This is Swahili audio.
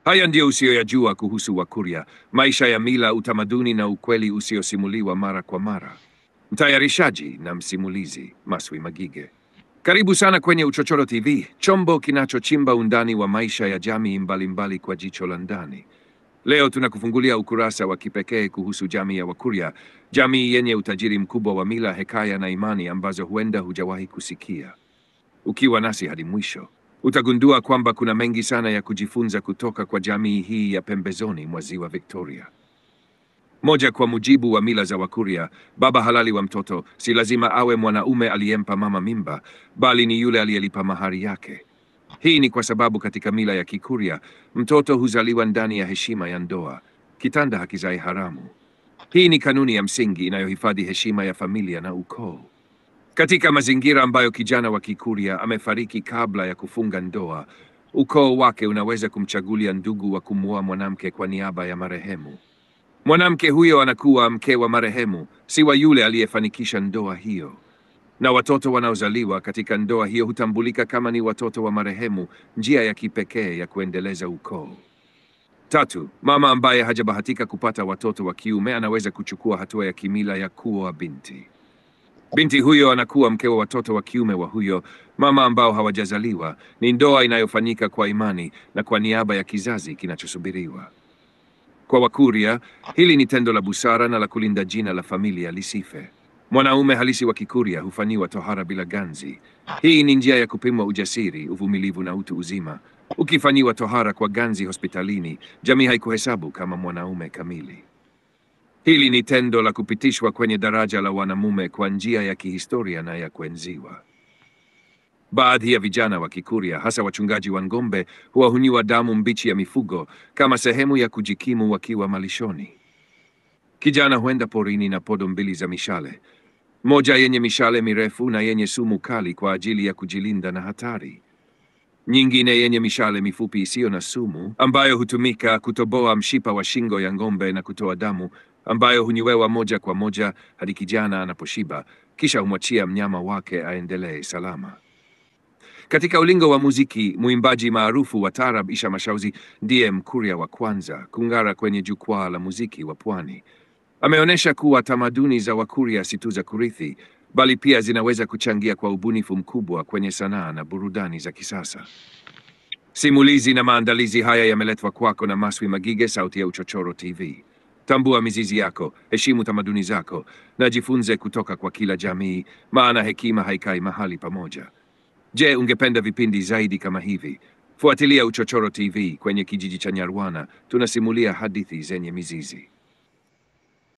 Haya ndiyo usiyoyajua kuhusu Wakurya, maisha ya mila, utamaduni na ukweli usiosimuliwa mara kwa mara. Mtayarishaji na msimulizi, Maswi Magige. Karibu sana kwenye Uchochoro TV, chombo kinachochimba undani wa maisha ya jamii mbalimbali kwa jicho la ndani. Leo tunakufungulia ukurasa wa kipekee kuhusu jamii ya Wakurya, jamii yenye utajiri mkubwa wa mila, hekaya na imani ambazo huenda hujawahi kusikia. Ukiwa nasi hadi mwisho, utagundua kwamba kuna mengi sana ya kujifunza kutoka kwa jamii hii ya pembezoni mwa Ziwa Victoria. Moja, kwa mujibu wa mila za Wakurya, baba halali wa mtoto si lazima awe mwanaume aliyempa mama mimba, bali ni yule aliyelipa mahari yake. Hii ni kwa sababu katika mila ya Kikurya, mtoto huzaliwa ndani ya heshima ya ndoa, kitanda hakizai haramu. Hii ni kanuni ya msingi inayohifadhi heshima ya familia na ukoo. Katika mazingira ambayo kijana wa Kikurya amefariki kabla ya kufunga ndoa, ukoo wake unaweza kumchagulia ndugu wa kumuoa mwanamke kwa niaba ya marehemu. Mwanamke huyo anakuwa mke wa marehemu, si wa yule aliyefanikisha ndoa hiyo. Na watoto wanaozaliwa katika ndoa hiyo hutambulika kama ni watoto wa marehemu, njia ya kipekee ya kuendeleza ukoo. Tatu, mama ambaye hajabahatika kupata watoto wa kiume anaweza kuchukua hatua ya kimila ya kuoa binti. Binti huyo anakuwa mke wa watoto wa kiume wa huyo mama ambao hawajazaliwa. Ni ndoa inayofanyika kwa imani na kwa niaba ya kizazi kinachosubiriwa. Kwa Wakurya, hili ni tendo la busara na la kulinda jina la familia lisife. Mwanaume halisi wa Kikurya hufanyiwa tohara bila ganzi. Hii ni njia ya kupimwa ujasiri, uvumilivu na utu uzima. Ukifanyiwa tohara kwa ganzi hospitalini, jamii haikuhesabu kama mwanaume kamili. Hili ni tendo la kupitishwa kwenye daraja la wanamume kwa njia ya kihistoria na ya kuenziwa. Baadhi ya vijana wa Kikurya, hasa wachungaji wa ng'ombe, huwahunywa damu mbichi ya mifugo kama sehemu ya kujikimu wakiwa malishoni. Kijana huenda porini na podo mbili za mishale, moja yenye mishale mirefu na yenye sumu kali kwa ajili ya kujilinda na hatari, nyingine yenye mishale mifupi isiyo na sumu ambayo hutumika kutoboa mshipa wa shingo ya ng'ombe na kutoa damu ambayo hunywewa moja kwa moja hadi kijana anaposhiba, kisha humwachia mnyama wake aendelee salama. Katika ulingo wa muziki, mwimbaji maarufu wa taarab Isha Mashauzi ndiye Mkurya wa kwanza kung'ara kwenye jukwaa la muziki wa pwani. Ameonyesha kuwa tamaduni za Wakurya si tu za kurithi, bali pia zinaweza kuchangia kwa ubunifu mkubwa kwenye sanaa na burudani za kisasa. Simulizi na maandalizi haya yameletwa kwako na Maswi Magige, sauti ya Uchochoro TV. Tambua mizizi yako, heshimu tamaduni zako, na jifunze kutoka kwa kila jamii, maana hekima haikai mahali pamoja. Je, ungependa vipindi zaidi kama hivi? Fuatilia Uchochoro TV kwenye kijiji cha Nyarwana, tunasimulia hadithi zenye mizizi.